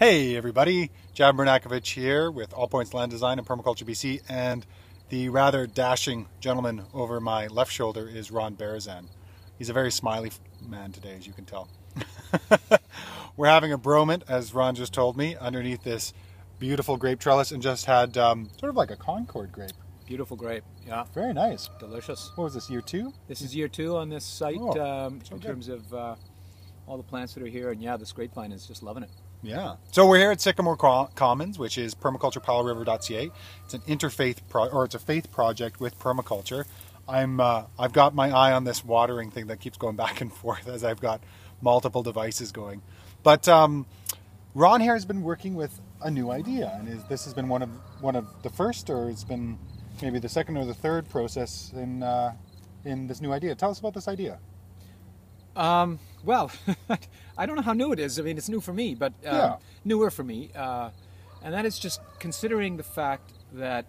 Hey everybody, Jab Bernakovich here with All Points Land Design and Permaculture BC, and the rather dashing gentleman over my left shoulder is Ron Barazan. He's a very smiley man today, as you can tell. We're having a bromant, as Ron just told me, underneath this beautiful grape trellis, and just had sort of like a Concord grape. Beautiful grape, yeah. Very nice. Delicious. What was this, year 2? This is year 2 on this site in terms of all the plants that are here, and yeah, this grapevine is just loving it. Yeah. So we're here at Sycamore Commons, which is permaculturepowellriver.ca. It's an interfaith it's a faith project with permaculture. I've got my eye on this watering thing that keeps going back and forth as I've got multiple devices going. But Ron here has been working with a new idea, and this has been one of the first, or it's been maybe the second or the third process in this new idea. Tell us about this idea. Well, I don't know how new it is. I mean, it's new for me, but newer for me. And that is just considering the fact that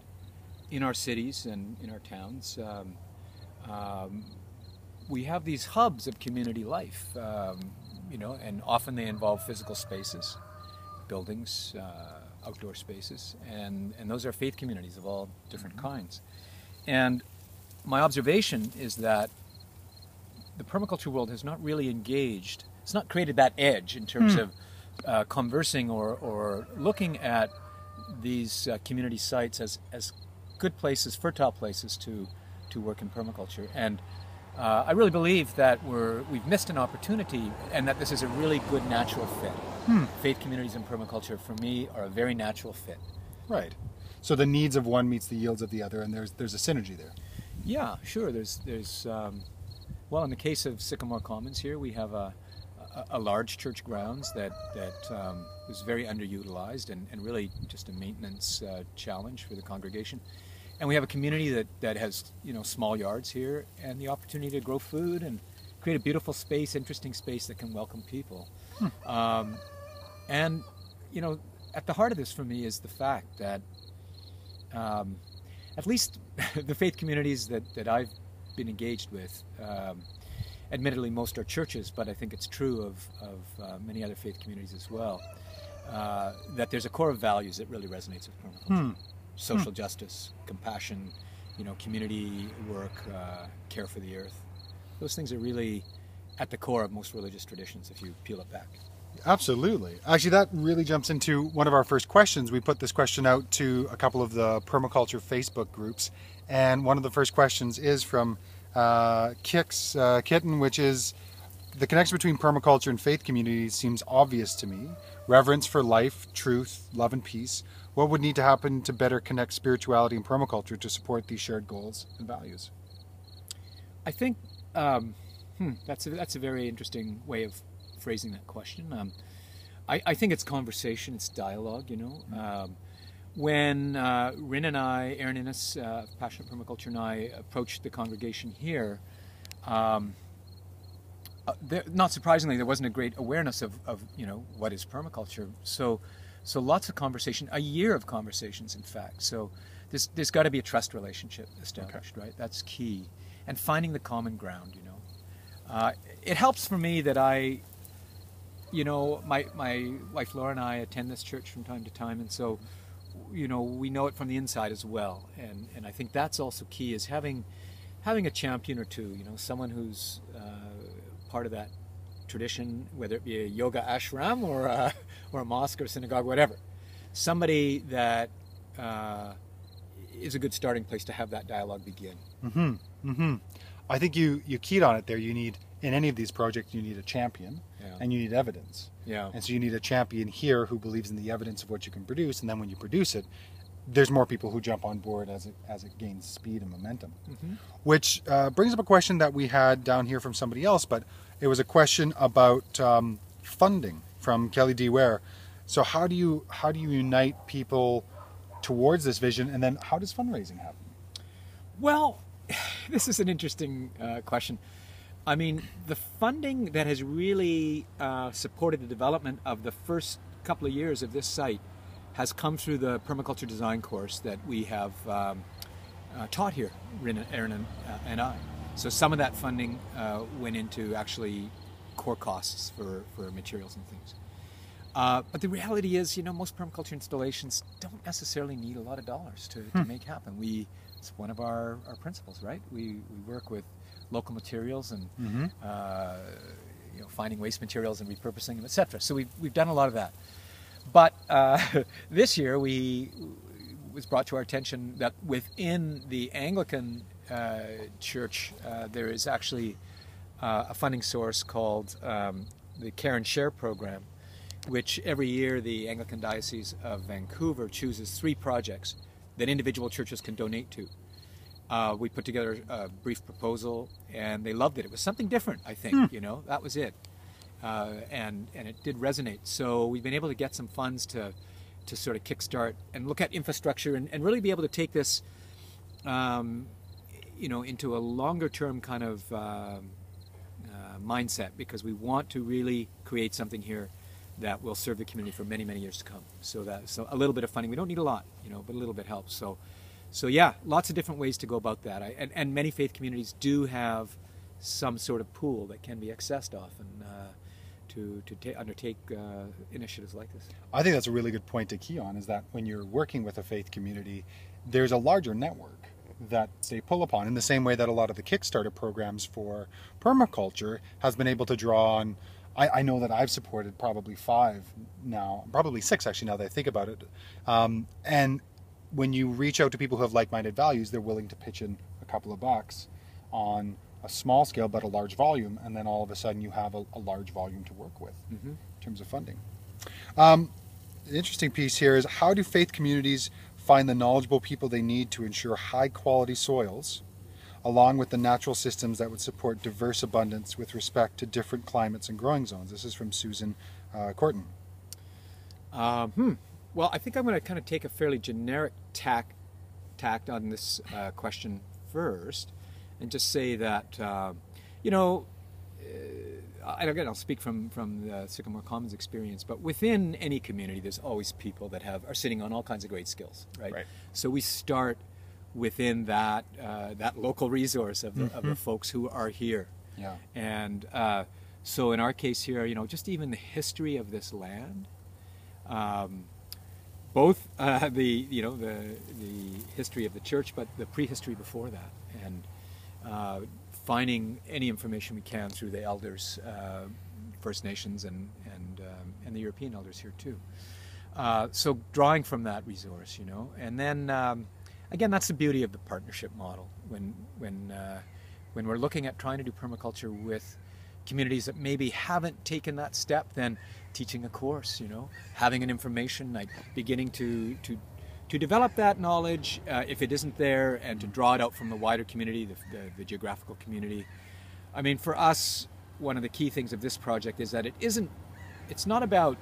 in our cities and in our towns, we have these hubs of community life, and often they involve physical spaces, buildings, outdoor spaces, and those are faith communities of all different kinds. And my observation is that the permaculture world has not really engaged, it's not created that edge in terms of conversing or looking at these community sites as good places, fertile places to work in permaculture. And I really believe that we've missed an opportunity, and that this is a really good natural fit. Faith communities in permaculture, for me, are a very natural fit. Right. So the needs of one meets the yields of the other, and there's a synergy there. Yeah, sure. Well, in the case of Sycamore Commons here, we have a large church grounds that was very underutilized and really just a maintenance challenge for the congregation. And we have a community that has small yards here and the opportunity to grow food and create a beautiful space, interesting space that can welcome people. And at the heart of this for me is the fact that at least the faith communities that I've been engaged with, admittedly most are churches, but I think it's true of many other faith communities as well, that there's a core of values that really resonates with permaculture. Social justice, compassion, community work, care for the earth. Those things are really at the core of most religious traditions if you peel it back. Absolutely. Actually, that really jumps into one of our first questions. We put this question out to a couple of the permaculture Facebook groups, and one of the first questions is from Kitten, which is, the connection between permaculture and faith communities seems obvious to me. Reverence for life, truth, love, and peace. What would need to happen to better connect spirituality and permaculture to support these shared goals and values? I think that's a very interesting way of phrasing that question. I think it's conversation, it's dialogue, When Rin and I, Aaron Innes, Passionate Permaculture, and I approached the congregation here, not surprisingly, there wasn't a great awareness of what is permaculture. So lots of conversation, a year of conversations, in fact. So there's got to be a trust relationship established, right? That's key. And finding the common ground, It helps for me that my wife Laura and I attend this church from time to time, and so we know it from the inside as well, and I think that's also key, is having a champion or two, someone who's part of that tradition, whether it be a yoga ashram or a mosque or synagogue, whatever. Somebody that is a good starting place to have that dialogue begin. I think you keyed on it there. You need, in any of these projects, you need a champion, and you need evidence. And so you need a champion here who believes in the evidence of what you can produce, and then when you produce it, there's more people who jump on board as it gains speed and momentum. Which brings up a question that we had down here from somebody else, but it was a question about funding from Kelly D. Ware. So how do you unite people towards this vision, and then how does fundraising happen? Well, this is an interesting question. I mean, the funding that has really supported the development of the first couple of years of this site has come through the permaculture design course that we have taught here, Aaron and I. So some of that funding went into actually core costs for materials and things. But the reality is, most permaculture installations don't necessarily need a lot of dollars to make happen. It's one of our principles, right? We work with local materials and finding waste materials and repurposing them, etc. So we've done a lot of that. But this year was brought to our attention that within the Anglican Church there is actually a funding source called the Care and Share program, which every year the Anglican Diocese of Vancouver chooses 3 projects that individual churches can donate to. We put together a brief proposal, and they loved it. It was something different, I think. That was it, and it did resonate. So we've been able to get some funds to sort of kickstart and look at infrastructure and really be able to take this, into a longer-term kind of mindset, because we want to really create something here that will serve the community for many, many years to come. So a little bit of funding. We don't need a lot, but a little bit helps. So yeah, lots of different ways to go about that. And many faith communities do have some sort of pool that can be accessed often to undertake initiatives like this. I think that's a really good point to key on, is that when you're working with a faith community, there's a larger network that they pull upon, in the same way that a lot of the Kickstarter programs for permaculture has been able to draw on. I know that I've supported probably 5 now, probably 6 actually, now that I think about it. And when you reach out to people who have like-minded values, they're willing to pitch in a couple of bucks on a small scale but a large volume, and then all of a sudden you have a large volume to work with in terms of funding. The interesting piece here is, how do faith communities find the knowledgeable people they need to ensure high-quality soils, along with the natural systems that would support diverse abundance with respect to different climates and growing zones? This is from Susan Corton. Well, I think I'm going to kind of take a fairly generic tact on this question first, and just say that, again, I'll speak from the Sycamore Commons experience, but within any community, there's always people that are sitting on all kinds of great skills, right? So we start within that local resource of the folks who are here. Yeah. And so in our case here, just even the history of this land, both the history of the church, but the prehistory before that, and finding any information we can through the elders, First Nations, and the European elders here too. So drawing from that resource, and then again, that's the beauty of the partnership model. When we're looking at trying to do permaculture with communities that maybe haven't taken that step, then teaching a course, having an information, like beginning to develop that knowledge if it isn't there, and to draw it out from the wider community, the geographical community. I mean, for us, one of the key things of this project is that it's not about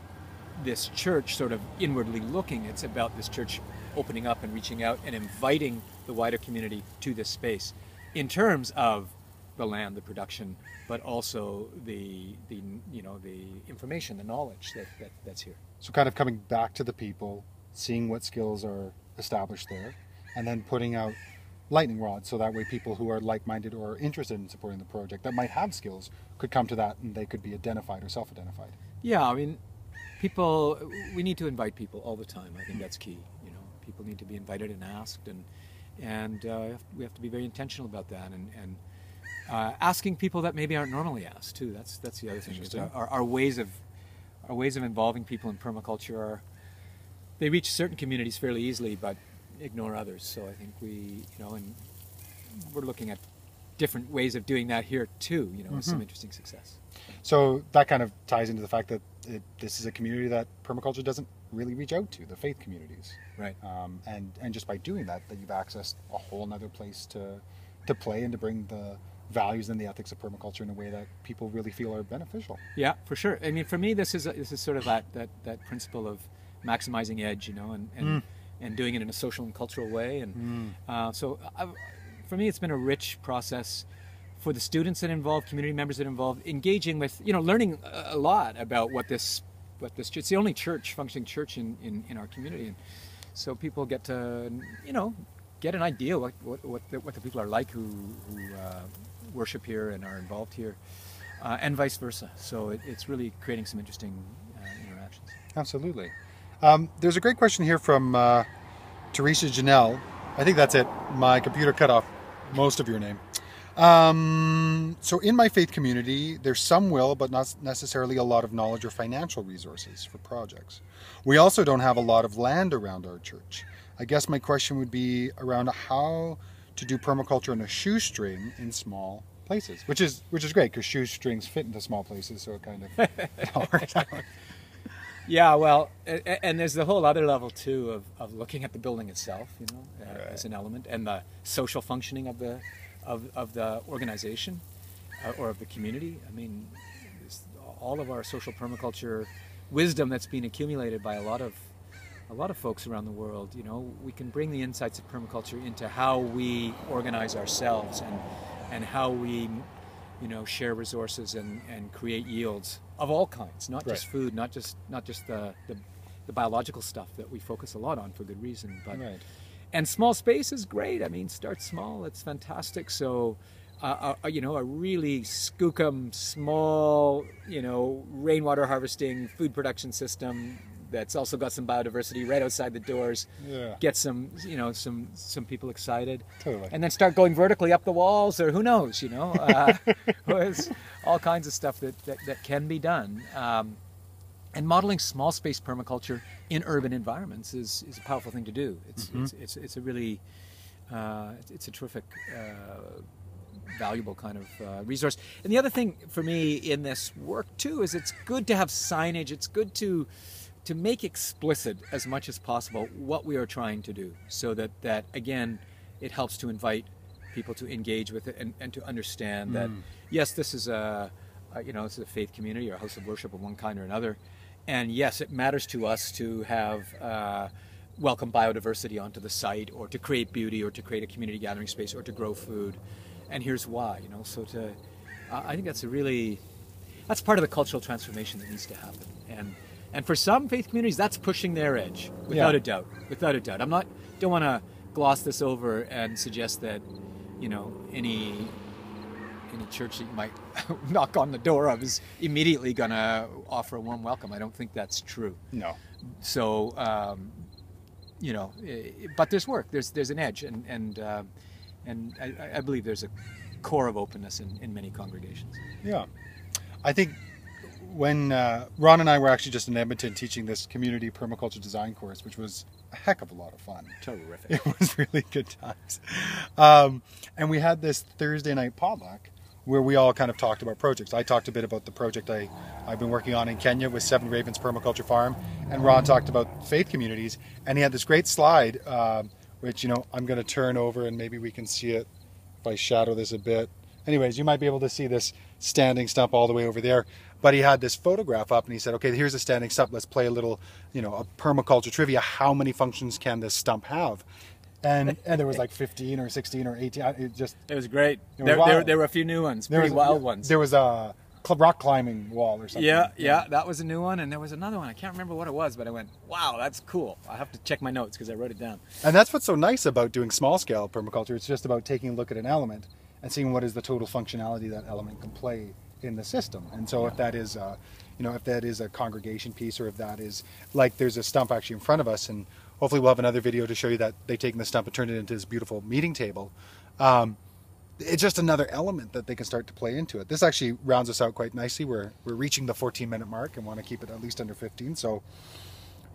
this church sort of inwardly looking, it's about this church opening up and reaching out and inviting the wider community to this space in terms of the land, the production, but also the information, the knowledge that's here. So kind of coming back to the people, seeing what skills are established there, and then putting out lightning rods, so that way people who are like-minded or interested in supporting the project that might have skills could come to that, and they could be identified or self-identified. Yeah, I mean, we need to invite people all the time. I think that's key. People need to be invited and asked, and we have to be very intentional about that, and asking people that maybe aren't normally asked too. That's the other thing. Our ways of involving people in permaculture they reach certain communities fairly easily, but ignore others. So I think and we're looking at different ways of doing that here too. With some interesting success. So that kind of ties into the fact that this is a community that permaculture doesn't really reach out to, the faith communities. Right. And just by doing that you've accessed a whole other place to play and to bring the values and the ethics of permaculture in a way that people really feel are beneficial. Yeah, for sure. I mean, for me, this is sort of that principle of maximizing edge, and doing it in a social and cultural way. And for me, it's been a rich process for the students that involved, community members that involved, engaging with, learning a lot about what this it's the only functioning church in our community, and so people get to get an idea what the people are like who worship here and are involved here, and vice versa. So it's really creating some interesting interactions. Absolutely. There's a great question here from Teresa Janelle. I think that's it. My computer cut off most of your name. So in my faith community, there's some will, but not necessarily a lot of knowledge or financial resources for projects. We also don't have a lot of land around our church. I guess my question would be around how to do permaculture on a shoestring in small places, which is great because shoestrings fit into small places, so it kind of works out. Yeah, well, and there's the whole other level too of looking at the building itself, you know, right, as an element, and the social functioning of the organization or of the community. I mean, all of our social permaculture wisdom that's been accumulated by a lot of folks around the world. You know, we can bring the insights of permaculture into how we organize ourselves and how we, you know, share resources and create yields of all kinds, not just food, not just the biological stuff that we focus a lot on for good reason, but and small space is great. I mean, start small, it's fantastic. So you know, a really skookum small, you know, rainwater harvesting food production system that's also got some biodiversity right outside the doors. Yeah. Get some, you know, some people excited. Totally. And then start going vertically up the walls, or who knows, you know. There's all kinds of stuff that can be done. And modeling small space permaculture in urban environments is a powerful thing to do. It's a really it's a terrific valuable kind of resource. And the other thing for me in this work too is it's good to have signage. It's good to make explicit as much as possible what we are trying to do, so that again, it helps to invite people to engage with it and to understand that yes, this is this is a faith community or a house of worship of one kind or another, and yes, it matters to us to have welcome biodiversity onto the site, or to create beauty, or to create a community gathering space, or to grow food, and here's why. You know, so I think that's part of the cultural transformation that needs to happen. And for some faith communities, that's pushing their edge, without a doubt. Without a doubt. Don't want to gloss this over and suggest that, you know, any church that you might knock on the door of is immediately going to offer a warm welcome. I don't think that's true. No. So, you know, but there's work. There's an edge, and I believe there's a core of openness in many congregations. Yeah, I think. When Ron and I were actually just in Edmonton teaching this community permaculture design course, which was a heck of a lot of fun. Terrific. It was really good times. And we had this Thursday night potluck where we all kind of talked about projects. I talked a bit about the project I've been working on in Kenya with Seven Ravens Permaculture Farm, and Ron talked about faith communities, and he had this great slide, which, you know, I'm going to turn over and maybe we can see it if I shadow this a bit. Anyways, you might be able to see this standing stump all the way over there. But he had this photograph up and he said, okay, here's a standing stump. Let's play a little, you know, a permaculture trivia. How many functions can this stump have? And there was like 15 or 16 or 18. It was great. There were a few new ones, pretty wild ones. There was a rock climbing wall or something. Yeah, that was a new one. And there was another one. I can't remember what it was, but I went, wow, that's cool. I have to check my notes because I wrote it down. And that's what's so nice about doing small scale permaculture. It's just about taking a look at an element and seeing what is the total functionality that element can play in the system. And so if that is if that is a congregation piece, or if that is like, there's a stump actually in front of us, and hopefully we'll have another video to show you that they've taken the stump and turned it into this beautiful meeting table. It's just another element that they can start to play into it. This actually rounds us out quite nicely. We're reaching the 14-minute mark and want to keep it at least under 15. So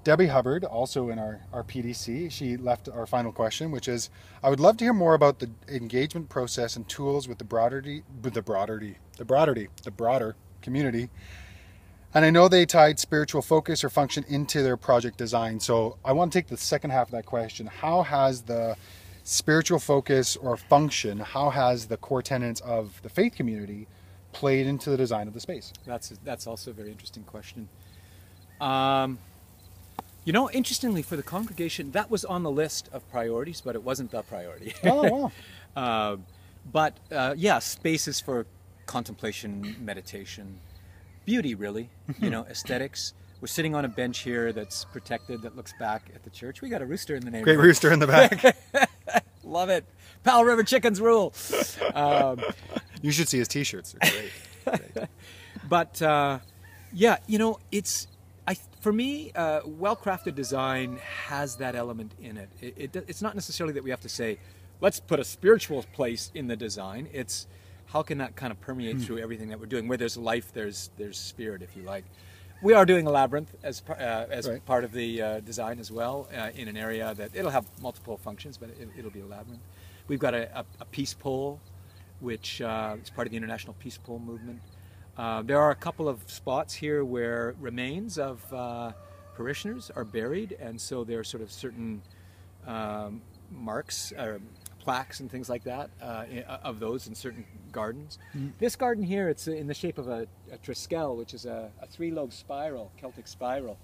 Debbie Hubbard, also in our PDC, she left our final question, which is, I would love to hear more about the engagement process and tools with the broader community. And I know they tied spiritual focus or function into their project design. So I want to take the second half of that question. How has the spiritual focus or function, how has the core tenets of the faith community played into the design of the space? That's also a very interesting question. You know, interestingly, for the congregation, that was on the list of priorities, but it wasn't the priority. Oh, wow. But spaces for contemplation, meditation, beauty, really, you know, aesthetics. We're sitting on a bench here that's protected, that looks back at the church. We got a rooster in the neighborhood. Great rooster in the back. Love it. Powell River chickens rule. You should see his t-shirts. They're great. But, you know, For me, well-crafted design has that element in it. It's not necessarily that we have to say, let's put a spiritual place in the design. It's how can that kind of permeate through everything that we're doing? Where there's life, there's spirit, if you like. We are doing a labyrinth as right. part of the design as well, in an area that it'll have multiple functions, but it'll be a labyrinth. We've got a peace pole, which is part of the International Peace Pole movement. There are a couple of spots here where remains of parishioners are buried, and so there are sort of certain marks, or plaques and things like that of those in certain gardens. This garden here, it's in the shape of a triskel, which is a three-lobed spiral, Celtic spiral,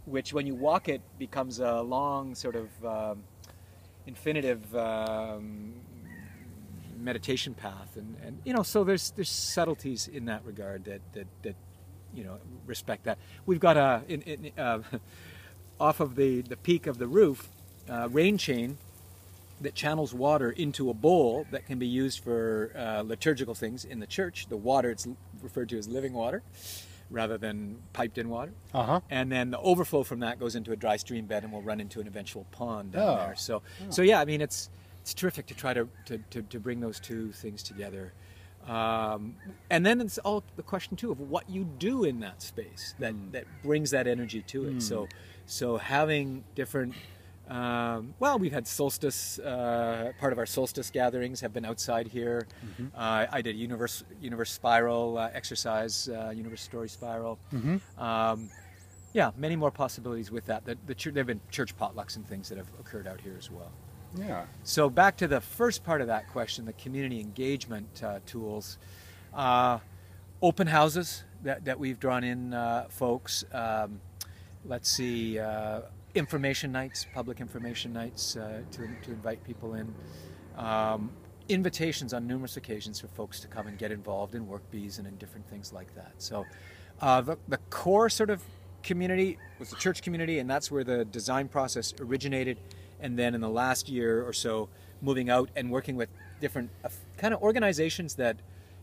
which when you walk it becomes a long sort of infinitive meditation path, and you know, so there's subtleties in that regard that you know, respect that. We've got off of the peak of the roof, rain chain that channels water into a bowl that can be used for liturgical things in the church. The water, it's referred to as living water rather than piped in water. And then the overflow from that goes into a dry stream bed and will run into an eventual pond down there. So yeah, I mean, it's terrific to try to bring those two things together. And then it's all the question too of what you do in that space that brings that energy to it. So having different well, we've had solstice, part of our solstice gatherings have been outside here. I did universe spiral exercise, universe story spiral. Yeah, many more possibilities with that. There have been church potlucks and things that have occurred out here as well. Yeah. So back to the first part of that question, the community engagement tools. Open houses that we've drawn in folks. Let's see, information nights, public information nights to invite people in. Invitations on numerous occasions for folks to come and get involved in work bees and in different things like that. So the core sort of community was the church community, and that's where the design process originated. And then in the last year or so, moving out and working with different kind of organizations that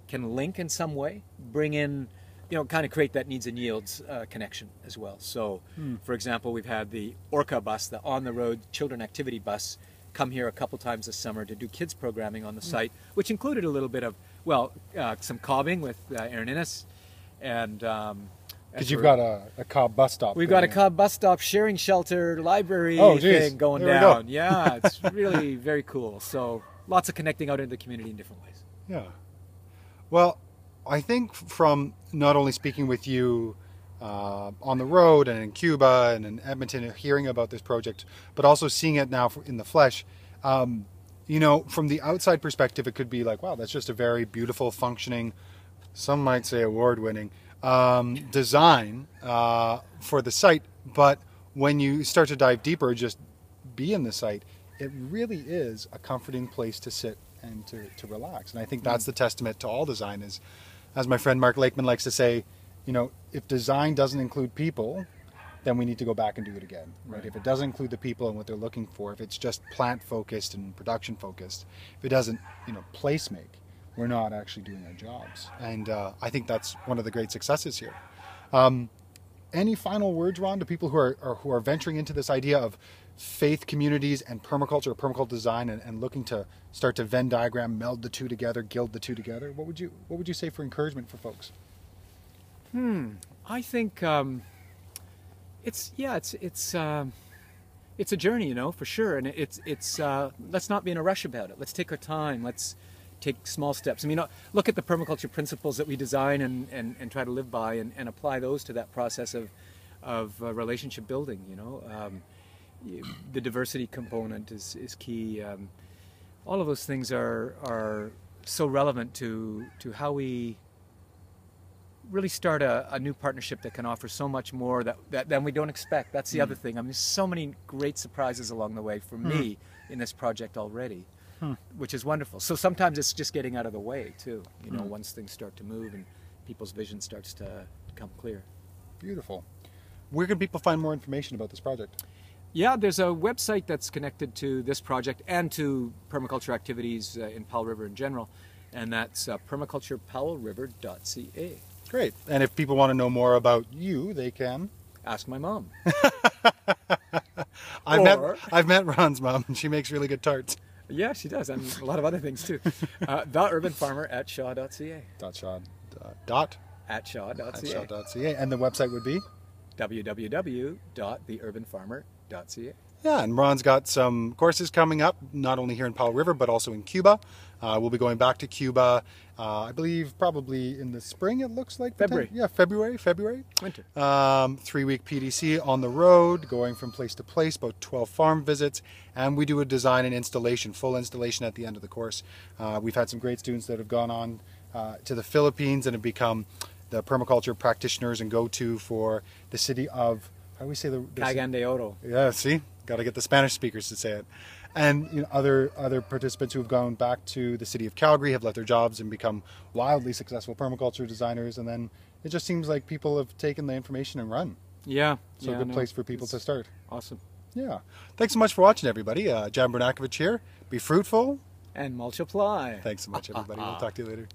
can link in some way, bring in, you know, kind of create that needs and yields connection as well. So, for example, we've had the Orca bus, the on-the-road children activity bus, come here a couple times this summer to do kids programming on the site, which included a little bit of, well, some cobbing with Aaron Innes, and because you've got a Cobb bus stop. We've got a Cobb bus stop, sharing shelter, library thing going down. Yeah, it's really very cool. So lots of connecting out into the community in different ways. Yeah. Well, I think from not only speaking with you on the road and in Cuba and in Edmonton, hearing about this project, but also seeing it now in the flesh, you know, from the outside perspective, it could be like, wow, that's just a very beautiful, functioning, some might say award-winning, design for the site. But when you start to dive deeper, just be in the site, it really is a comforting place to sit and to relax. And I think that's the testament to all design is, as my friend Mark Lakeman likes to say, you know, if design doesn't include people, then we need to go back and do it again. Right? If it doesn't include the people and what they're looking for, if it's just plant focused and production focused, if it doesn't, you know, place make, we're not actually doing our jobs. And I think that's one of the great successes here. Any final words, Ron, to people who are venturing into this idea of faith communities and permaculture or permaculture design and looking to start to Venn diagram, meld the two together, gild the two together? What would you say for encouragement for folks? I think it's a journey, you know, for sure, and it's let's not be in a rush about it. Let's take our time. Let's take small steps. I mean, look at the permaculture principles that we design and try to live by and apply those to that process of relationship building. You know, the diversity component is key. All of those things are so relevant to how we really start a new partnership that can offer so much more than we don't expect. That's the other thing. I mean, there's so many great surprises along the way for me in this project already, which is wonderful. So sometimes it's just getting out of the way too, you know, once things start to move and people's vision starts to become clear. Beautiful. Where can people find more information about this project? Yeah, there's a website that's connected to this project and to permaculture activities in Powell River in general, and that's permaculturepowellriver.ca. Great. And if people want to know more about you, they can? ask my mom. I've met Ron's mom. She makes really good tarts. Yeah, she does, and a lot of other things too. theurbanfarmer@shaw.ca. Shaw.ca. And the website would be? www.theurbanfarmer.ca. Yeah, and Ron's got some courses coming up, not only here in Powell River, but also in Cuba. We'll be going back to Cuba, I believe probably in the spring, it looks like. February. Yeah, February. Winter. 3-week PDC on the road, going from place to place, about 12 farm visits. And we do a design and installation, full installation at the end of the course. We've had some great students that have gone on to the Philippines and have become the permaculture practitioners and go-to for the city of, how do we say the Cagayan de Oro. Yeah, see? Got to get the Spanish speakers to say it. And other participants who have gone back to the city of Calgary have left their jobs and become wildly successful permaculture designers. And then it just seems like people have taken the information and run. Yeah. So a good place for people to start. Awesome. Yeah. Thanks so much for watching, everybody. Jan Bernakovich here. Be fruitful. And multiply. Thanks so much, everybody. We'll talk to you later.